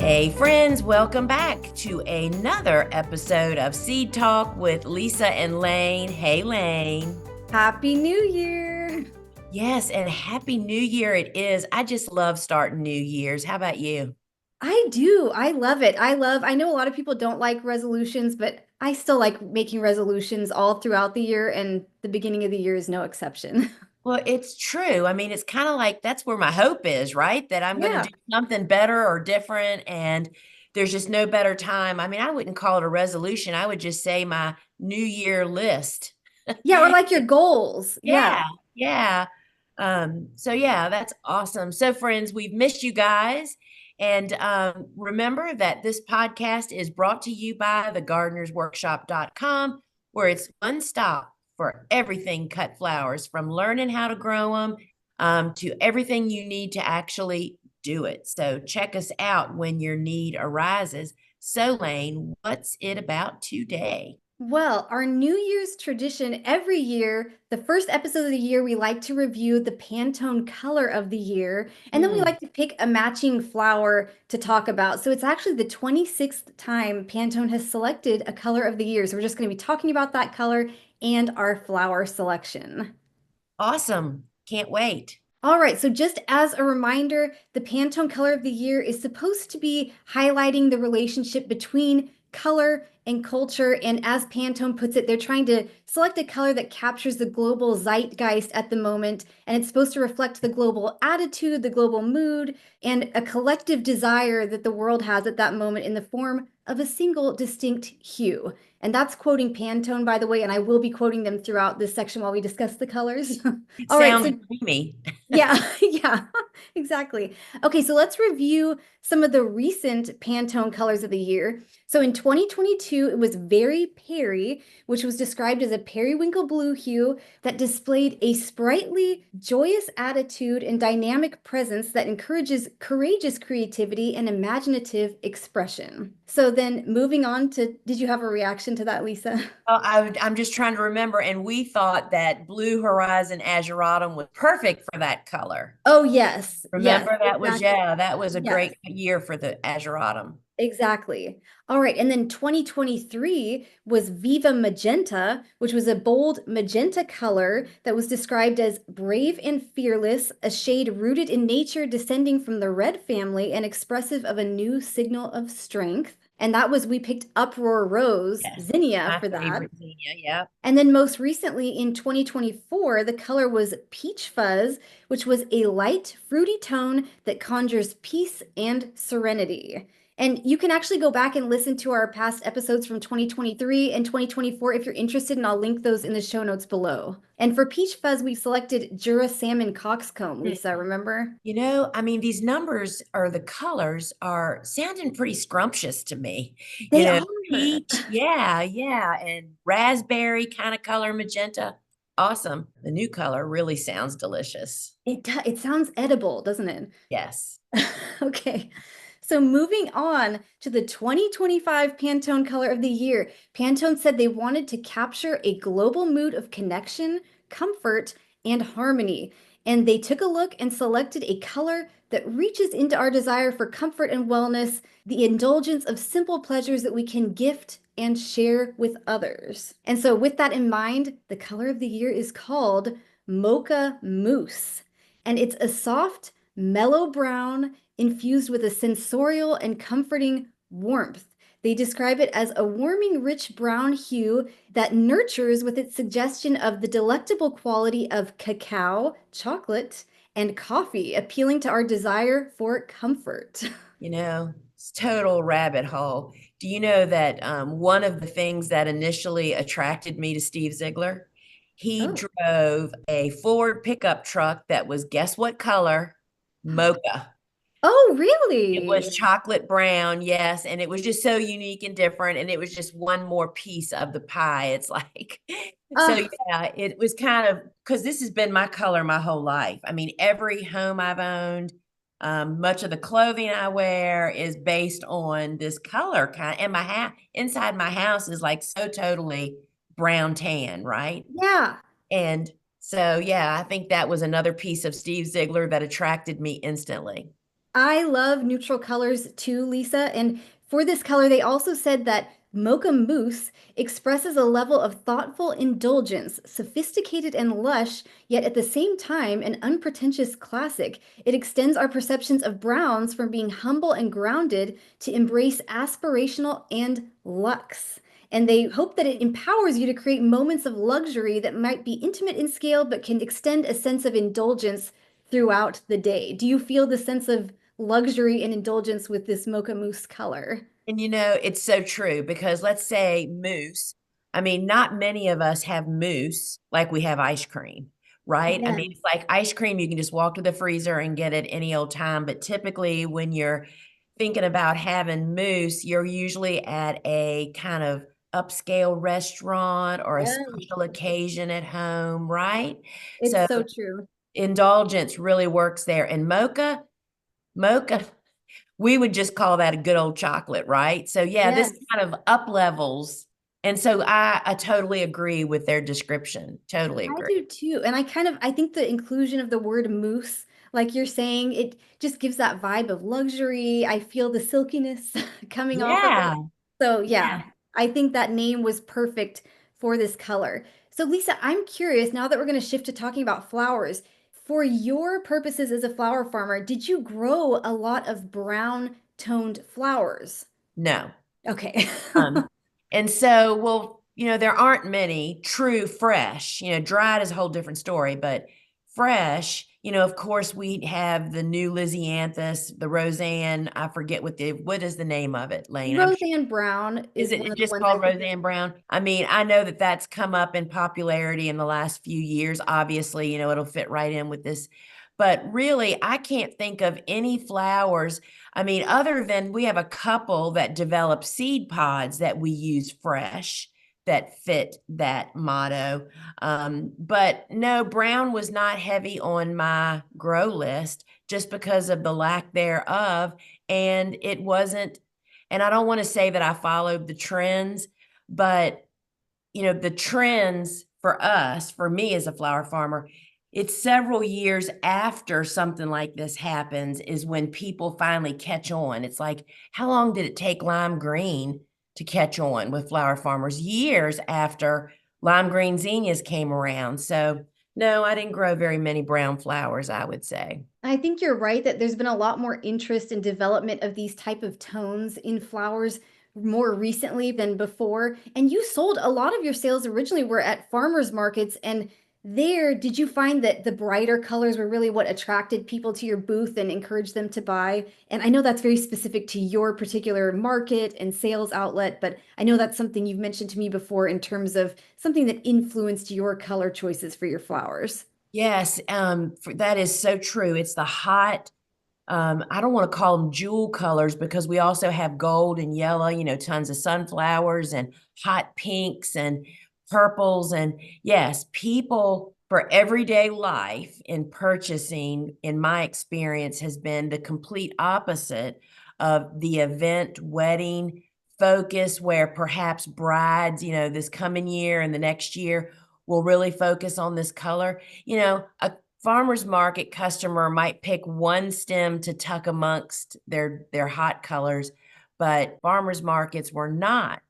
Hey, friends, welcome back to another episode of Seed Talk with Lisa and Layne. Hey, Layne. Happy New Year. Yes, and Happy New Year it is. I just love starting New Year's. How about you? I do. I love it. I know a lot of people don't like resolutions, but I still like making resolutions all throughout the year, and the beginning of the year is no exception. Well, it's true. I mean, it's kind of like that's where my hope is, right? That I'm going to Yeah. do something better or different. And there's just no better time. I mean, I wouldn't call it a resolution. I would just say my New Year list. Yeah, or like your goals. Yeah, Yeah. yeah. So yeah, that's awesome. So friends, we've missed you guys. And remember that this podcast is brought to you by thegardenersworkshop.com, where it's one stop for everything cut flowers, from learning how to grow them to everything you need to actually do it. So check us out when your need arises. So Layne, what's it about today? Well, our New Year's tradition every year, the first episode of the year, we like to review the Pantone color of the year, and then we Hmm. like to pick a matching flower to talk about. So it's actually the 26th time Pantone has selected a color of the year. So we're just going to be talking about that color and our flower selection. Awesome. Can't wait. All right, so just as a reminder, the Pantone Color of the Year is supposed to be highlighting the relationship between color and culture. And as Pantone puts it, they're trying to select a color that captures the global zeitgeist at the moment. And it's supposed to reflect the global attitude, the global mood, and a collective desire that the world has at that moment in the form of a single distinct hue. And that's quoting Pantone, by the way, and I will be quoting them throughout this section while we discuss the colors. It All right, sounds so dreamy. yeah, yeah, exactly. Okay, so let's review some of the recent Pantone colors of the year. So in 2022, it was Very Peri, which was described as a periwinkle blue hue that displayed a sprightly, joyous attitude and dynamic presence that encourages courageous creativity and imaginative expression. So then moving on to, did you have a reaction to that, Lisa? Well, I'm just trying to remember, and we thought that Blue Horizon Azuratum was perfect for that color. Oh, yes, yes, Remember that was, exactly. yeah, that was a Yes. great year for the Azuratum. Exactly. All right. And then 2023 was Viva Magenta, which was a bold magenta color that was described as brave and fearless, a shade rooted in nature, descending from the red family and expressive of a new signal of strength. And that was, we picked Uproar Rose, Yes, zinnia my for that. favorite zinnia. Yeah. And then most recently in 2024, the color was Peach Fuzz, which was a light, fruity tone that conjures peace and serenity. And you can actually go back and listen to our past episodes from 2023 and 2024 if you're interested, and I'll link those in the show notes below. And for Peach Fuzz, we selected Jura Salmon Coxcomb, Lisa, remember? I mean, these numbers or the colors are sounding pretty scrumptious to me. They are. Peach, yeah, yeah, and raspberry kind of color, magenta. Awesome. The new color really sounds delicious. It sounds edible, doesn't it? Yes. Okay. So moving on to the 2025 Pantone Color of the Year, Pantone said they wanted to capture a global mood of connection, comfort, and harmony. And they took a look and selected a color that reaches into our desire for comfort and wellness, the indulgence of simple pleasures that we can gift and share with others. And so, with that in mind, the color of the year is called Mocha Mousse. And it's a soft, mellow brown infused with a sensorial and comforting warmth. They describe it as a warming, rich brown hue that nurtures with its suggestion of the delectable quality of cacao, chocolate, and coffee, appealing to our desire for comfort. It's total rabbit hole. Do you know that one of the things that initially attracted me to Steve Ziegler, he Oh, drove a Ford pickup truck that was, guess what color? Mocha. oh, It was really? chocolate brown, yes, and it was just so unique and different, and it was just one more piece of the pie. It's like, so Oh, yeah, it was kind of because this has been my color my whole life. I mean, every home I've owned, much of the clothing I wear is based on this color kind. And my house inside my house is like so totally brown tan, right? yeah. And so, yeah, I think that was another piece of Steve Ziegler that attracted me instantly. I love neutral colors too, Lisa. And for this color, they also said that Mocha Mousse expresses a level of thoughtful indulgence, sophisticated and lush, yet at the same time, an unpretentious classic. It extends our perceptions of browns from being humble and grounded to embrace aspirational and luxe. And they hope that it empowers you to create moments of luxury that might be intimate in scale, but can extend a sense of indulgence throughout the day. Do you feel the sense of luxury and indulgence with this Mocha Mousse color? And it's so true because let's say mousse. I mean, not many of us have mousse like we have ice cream, right? I mean, Yes. it's like ice cream, you can just walk to the freezer and get it any old time. But typically, when you're thinking about having mousse, you're usually at a kind of upscale restaurant or a Yeah. special occasion at home, right? It's So so true. indulgence really works there. And mocha, we would just call that a good old chocolate, right? So yeah, this Yes. kind of up levels. And so I totally agree with their description. Totally I agree. do too. And I think the inclusion of the word mousse, like you're saying, it just gives that vibe of luxury. I feel the silkiness coming off of it. Yeah. So Yeah. yeah, I think that name was perfect for this color. So Lisa, I'm curious now that we're going to shift to talking about flowers. For your purposes as a flower farmer, did you grow a lot of brown toned flowers? No. Okay. Um, and so, well, there aren't many true fresh. Dried is a whole different story, but fresh, of course, we have the new Lysianthus, the Roseanne. I forget what is the name of it, Layne. I'm Roseanne Brown Is is it one of the just ones I called think of. Roseanne Brown? I mean, I know that that's come up in popularity in the last few years. Obviously, it'll fit right in with this. But really, I can't think of any flowers. I mean, other than we have a couple that develop seed pods that we use fresh that fit that motto. But no, brown was not heavy on my grow list just because of the lack thereof. And it wasn't, and I don't want to say that I followed the trends, but the trends for us, for me as a flower farmer, it's several years after something like this happens is when people finally catch on. It's like, how long did it take lime green to catch on with flower farmers? Years after lime green zinnias came around. So no, I didn't grow very many brown flowers, I would say. I think you're right that there's been a lot more interest in development of these type of tones in flowers more recently than before. And you sold a lot of your sales originally were at farmers markets. And there, did you find that the brighter colors were really what attracted people to your booth and encouraged them to buy? And I know that's very specific to your particular market and sales outlet, but I know that's something you've mentioned to me before in terms of something that influenced your color choices for your flowers. Yes, that is so true. It's the hot, I don't want to call them jewel colors because we also have gold and yellow, tons of sunflowers and hot pinks and purples. And yes, people for everyday life in purchasing, in my experience, has been the complete opposite of the event wedding focus, where perhaps brides, this coming year and the next year will really focus on this color. A farmer's market customer might pick one stem to tuck amongst their hot colors, but farmers markets were not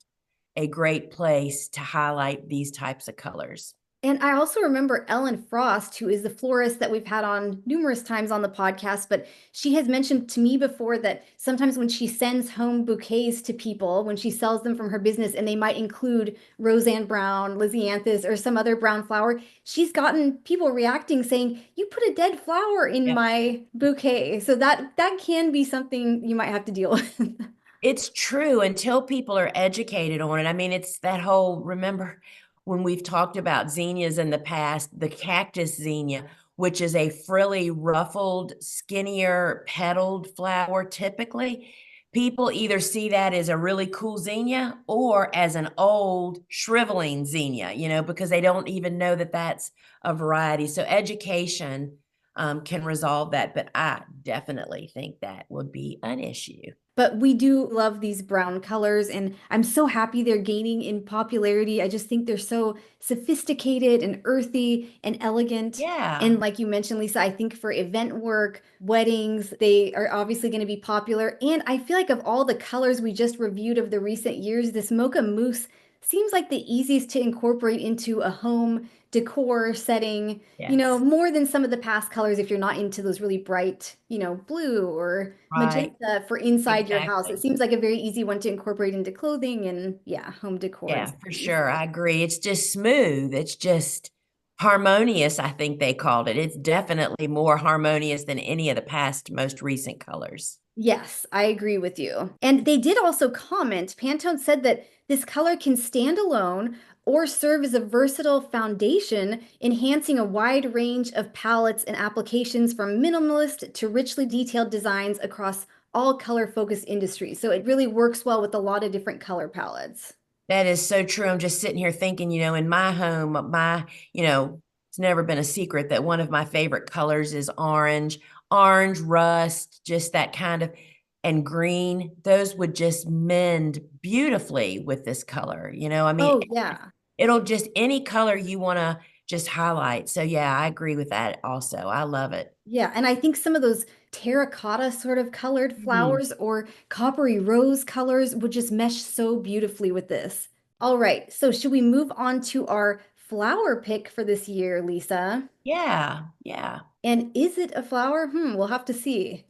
a great place to highlight these types of colors. And I also remember Ellen Frost, who is the florist that we've had on numerous times on the podcast, but she has mentioned to me before that sometimes when she sends home bouquets to people, when she sells them from her business, and they might include Roseanne Brown, Lysianthus, or some other brown flower, she's gotten people reacting saying, "You put a dead flower in Yeah. my bouquet." So that can be something you might have to deal with. It's true until people are educated on it. I mean, it's that whole, remember when we've talked about zinnias in the past, the cactus zinnia, which is a frilly, ruffled, skinnier, petaled flower typically. People either see that as a really cool zinnia or as an old, shriveling zinnia, because they don't even know that that's a variety. So education can resolve that. But I definitely think that would be an issue. But we do love these brown colors, and I'm so happy they're gaining in popularity. I just think they're so sophisticated and earthy and elegant. Yeah. And like you mentioned, Lisa, I think for event work, weddings, they are obviously going to be popular. And I feel like of all the colors we just reviewed of the recent years, this Mocha Mousse seems like the easiest to incorporate into a home decor setting, Yes. more than some of the past colors if you're not into those really bright, blue or Right. magenta for inside your house. It Exactly. seems like a very easy one to incorporate into clothing and yeah, home decor Yeah, for accessories. sure. I agree. It's just smooth. It's just harmonious, I think they called it. It's definitely more harmonious than any of the past most recent colors. Yes, I agree with you. And they did also comment, Pantone said that this color can stand alone or serve as a versatile foundation, enhancing a wide range of palettes and applications from minimalist to richly detailed designs across all color-focused industries. So it really works well with a lot of different color palettes. That is so true. I'm just sitting here thinking, in my home, it's never been a secret that one of my favorite colors is orange, rust, just that kind of, and green. Those would just mend beautifully with this color. I mean, Oh, yeah. it'll just any color you want to just highlight. So yeah, I agree with that also. I love it. Yeah, and I think some of those terracotta sort of colored Mhm. flowers or coppery rose colors would just mesh so beautifully with this. All right, so should we move on to our flower pick for this year, Lisa? Yeah, yeah. And is it a flower? We'll have to see.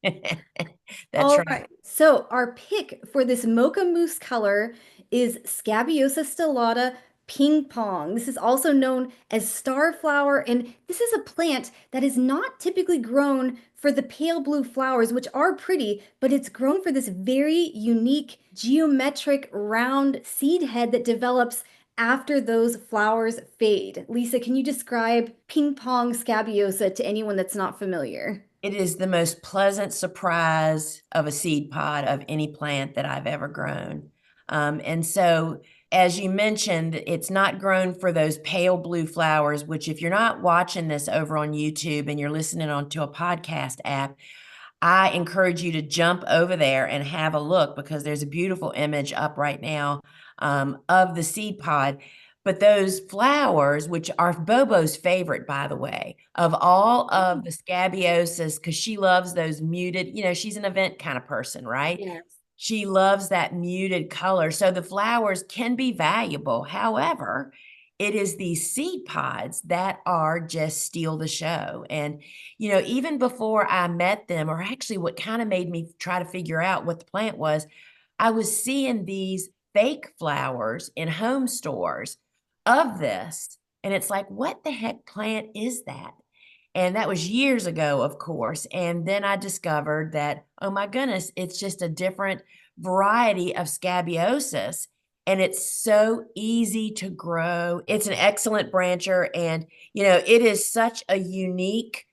That's All right. right. So our pick for this Mocha Mousse color is Scabiosa stellata Ping Pong. This is also known as starflower, and this is a plant that is not typically grown for the pale blue flowers, which are pretty, but it's grown for this very unique geometric round seed head that develops after those flowers fade. Lisa, can you describe Ping Pong Scabiosa to anyone that's not familiar? It is the most pleasant surprise of a seed pod of any plant that I've ever grown. And so, as you mentioned, it's not grown for those pale blue flowers, which, if you're not watching this over on YouTube and you're listening onto a podcast app, I encourage you to jump over there and have a look because there's a beautiful image up right now of the seed pod. But those flowers, which are Bobo's favorite, by the way, of all of the scabiosas, because she loves those muted, she's an event kind of person, right? Yes. She loves that muted color. So the flowers can be valuable. However, it is these seed pods that are just steal the show. And, even before I met them, or actually what kind of made me try to figure out what the plant was, I was seeing these fake flowers in home stores of this. And it's like, what the heck plant is that? And that was years ago, of course. And then I discovered that, oh my goodness, it's just a different variety of scabiosas. And it's so easy to grow. It's an excellent brancher. And, it is such a unique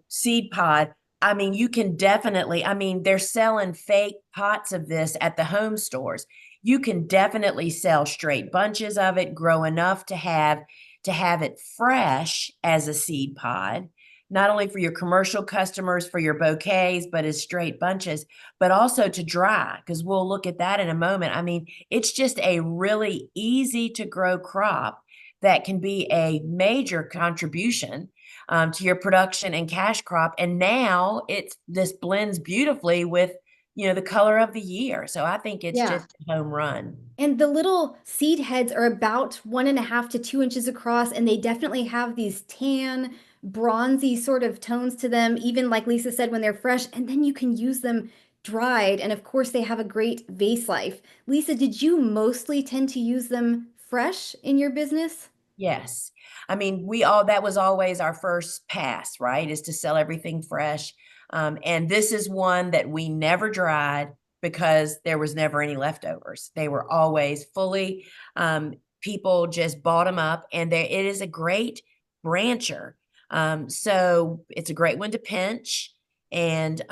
seed pod. I mean, you can definitely, I mean, they're selling fake pots of this at the home stores. You can definitely sell straight bunches of it, grow enough to have it fresh as a seed pod, not only for your commercial customers for your bouquets, but as straight bunches, but also to dry, because we'll look at that in a moment. I mean, it's just a really easy to grow crop that can be a major contribution to your production and cash crop. And now this blends beautifully with the color of the year. So I think it's Yeah. just a home run. And the little seed heads are about 1.5 to 2 inches across, and they definitely have these tan, bronzy sort of tones to them, even like Lisa said, when they're fresh. And then you can use them dried. And of course, they have a great vase life. Lisa, did you mostly tend to use them fresh in your business? Yes. I mean, that was always our first pass, right? Is to sell everything fresh. And this is one that we never dried because there was never any leftovers. They were always fully, people just bought them up, and it is a great brancher. So it's a great one to pinch, and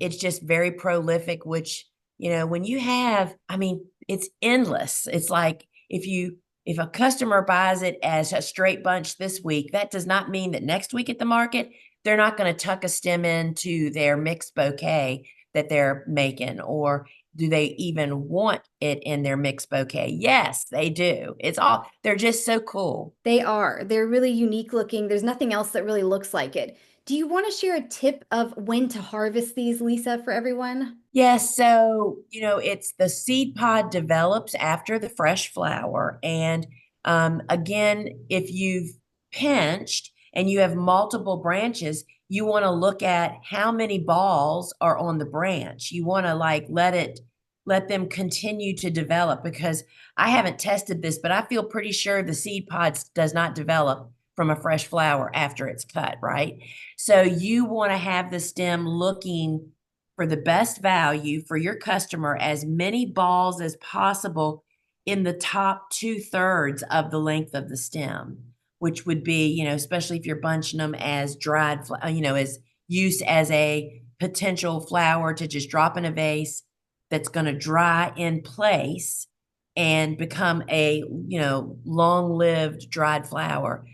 it's just very prolific, which, when you have, I mean, it's endless. It's like if you if a customer buys it as a straight bunch this week, that does not mean that next week at the market, they're not going to tuck a stem into their mixed bouquet that they're making, or do they even want it in their mixed bouquet? Yes, they do. It's all, they're just so cool. They are. They're really unique looking. There's nothing else that really looks like it. Do you want to share a tip of when to harvest these, Lisa, for everyone? Yes, so it's the seed pod develops after the fresh flower. And again, if you've pinched and you have multiple branches, you want to look at how many balls are on the branch. You want to like let them continue to develop, because I haven't tested this, but I feel pretty sure the seed pods does not develop from a fresh flower after it's cut, right? So you want to have the stem looking for the best value for your customer, as many balls as possible in the top 2/3 of the length of the stem, which would be, especially if you're bunching them as dried, as used as a potential flower to just drop in a vase that's going to dry in place and become a, long-lived dried flower.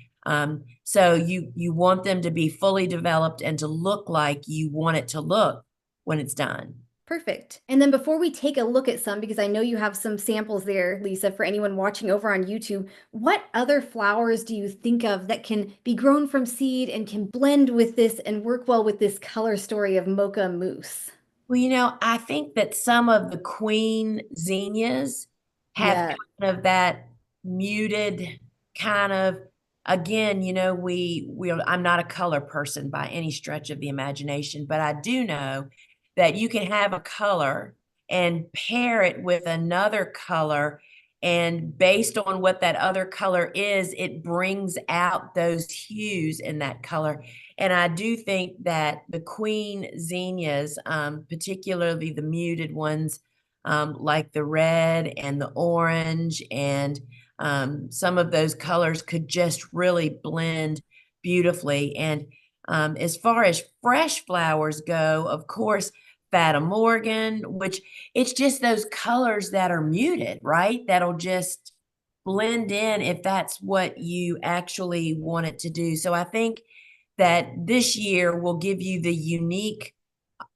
So you want them to be fully developed and to look like you want it to look when it's done. Perfect. And then before we take a look at some, because I know you have some samples there, Lisa, for anyone watching over on YouTube, what other flowers do you think of that can be grown from seed and can blend with this and work well with this color story of Mocha Mousse? Well, I think that some of the queen zinnias have Yeah. kind of that muted kind of, again, I'm not a color person by any stretch of the imagination, but I do know that you can have a color and pair it with another color, and based on what that other color is, it brings out those hues in that color. And I do think that the queen zinnias, particularly the muted ones, like the red and the orange, and some of those colors could just really blend beautifully. And as far as fresh flowers go, of course, Fata Morgan, which it's just those colors that are muted, right? That'll just blend in if that's what you actually want it to do. So I think that this year will give you the unique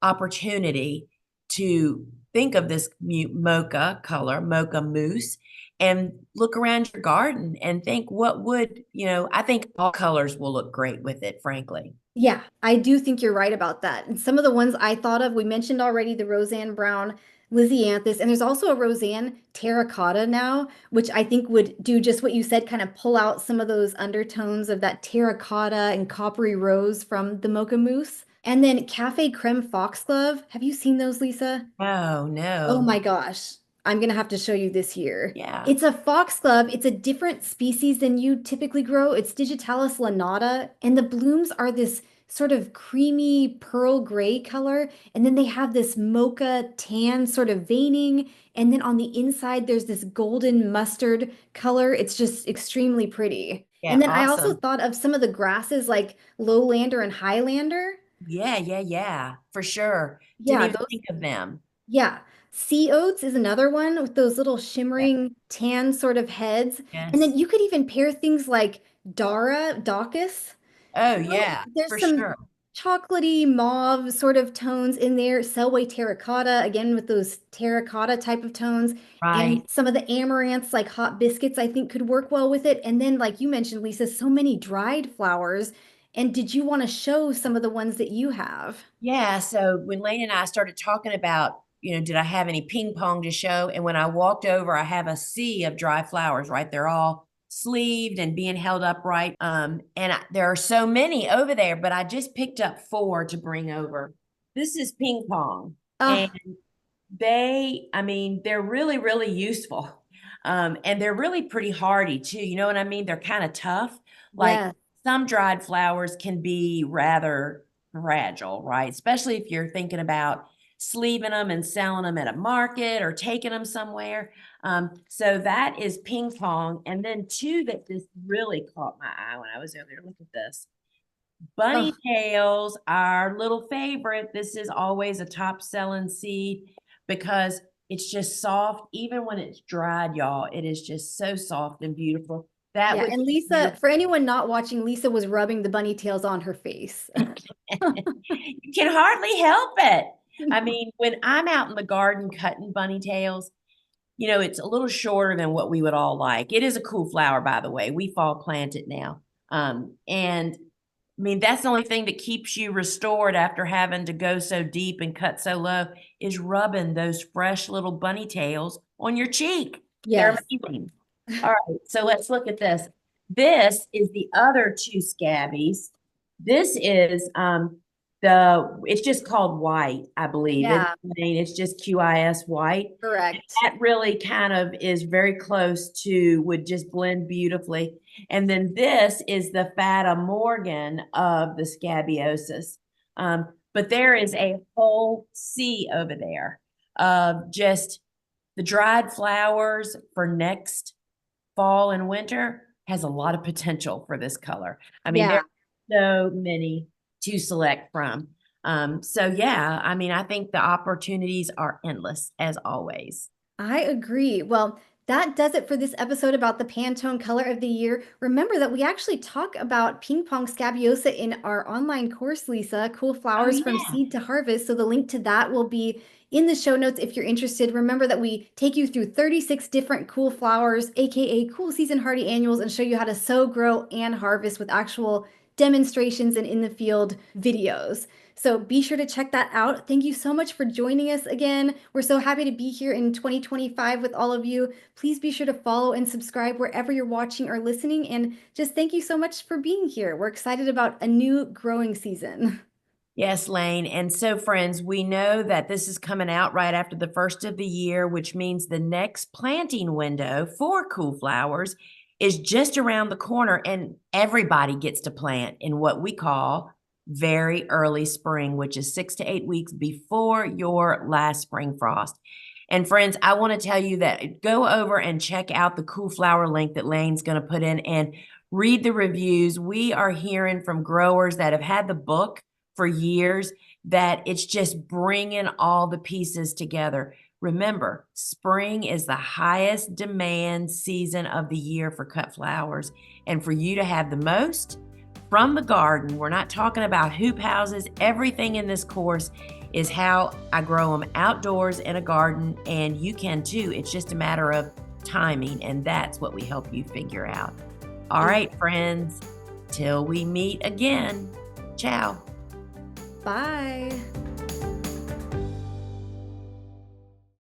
opportunity to think of this mocha color, Mocha Mousse, and look around your garden and think what would, I think all colors will look great with it, frankly. Yeah, I do think you're right about that. And some of the ones I thought of, we mentioned already the Roseanne Brown, Lysianthus, and there's also a Roseanne terracotta now, which I think would do just what you said, kind of pull out some of those undertones of that terracotta and coppery rose from the Mocha Mousse. And then Cafe Creme Foxglove. Have you seen those, Lisa? Oh, Oh no. my gosh. I'm gonna have to show you this here. Yeah. It's a foxglove. It's a different species than you typically grow. It's Digitalis lanata, and the blooms are this sort of creamy pearl gray color, and then they have this mocha tan sort of veining, and then on the inside there's this golden mustard color. It's just extremely pretty. And Yeah. then I also Awesome. thought of some of the grasses like lowlander and highlander. Yeah. Yeah. Yeah. For sure. Didn't Yeah, even those think of them. Yeah. Sea oats is another one with those little Yeah. shimmering tan sort of heads. And Yes. then you could even pair things like Daucus. Oh, You know, yeah, there's for some sure. chocolatey mauve sort of tones in there. Selway terracotta, again with those terracotta type of tones. And Right. some of the amaranths like hot biscuits, I think could work well with it. And then, like you mentioned, Lisa, so many dried flowers. And did you want to show some of the ones that you have? Yeah. So when Layne and I started talking about, did I have any ping pong to show? And when I walked over, I have a sea of dry flowers, right? They're all sleeved and being held upright. There are so many over there, but I just picked up four to bring over. This is ping pong. And Ah, I mean, they're really, really useful. And they're really pretty hardy too. You know what I mean? They're kind of tough. Like yes. some dried flowers can be rather fragile, right? Especially if you're thinking about sleeving them and selling them at a market or taking them somewhere. So that is ping pong. And then two that just really caught my eye when I was over there. Look at this. Bunny Oh, tails, our little favorite. This is always a top selling seed because It's just soft. Even when it's dried, y'all, it is just so soft and beautiful. That Yeah, would and be Lisa, for anyone not watching, Lisa was rubbing the bunny tails on her face. you can hardly help it. I mean, when I'm out in the garden cutting bunny tails, it's a little shorter than what we would all like. It is a cool flower, by the way. We fall plant it now. And I mean, that's the only thing that keeps you restored after having to go so deep and cut so low is rubbing those fresh little bunny tails on your cheek. They're Yes. amazing. All right, so let's look at this. This is the other two scabbies. This is it's just called white, I believe. Yeah, It's just QIS white. correct. That really kind of is very close to, would just blend beautifully. And then this is the Fata Morgan of the Scabiosas. But there is a whole sea over there of just the dried flowers for next fall and winter has a lot of potential for this color. I mean, there Yeah. are so many to select from. So yeah, I mean, I think the opportunities are endless as always. I agree. Well, that does it for this episode about the Pantone Color of the Year. Remember that we actually talk about Ping Pong Scabiosa in our online course, Lisa, Cool Oh Flowers from yeah. Seed to Harvest. So the link to that will be in the show notes if you're interested. Remember that we take you through 36 different cool flowers, aka cool season hardy annuals, and show you how to sow, grow, and harvest with actual demonstrations and in the field videos. So be sure to check that out. Thank you so much for joining us again. We're so happy to be here in 2025 with all of you. Please be sure to follow and subscribe wherever you're watching or listening. And just thank you so much for being here. We're excited about a new growing season. Yes, Layne. And so, friends, we know that this is coming out right after the first of the year, which means the next planting window for cool flowers is just around the corner, and everybody gets to plant in what we call very early spring, which is 6 to 8 weeks before your last spring frost. And friends, I want to tell you that go over and check out the cool flower link that Layne's going to put in and read the reviews. We are hearing from growers that have had the book for years that it's just bringing all the pieces together. Remember, spring is the highest demand season of the year for cut flowers. And for you to have the most from the garden, we're not talking about hoop houses. Everything in this course is how I grow them outdoors in a garden, and you can too. It's just a matter of timing, and that's what we help you figure out. All right, friends, till we meet again. Ciao. Bye.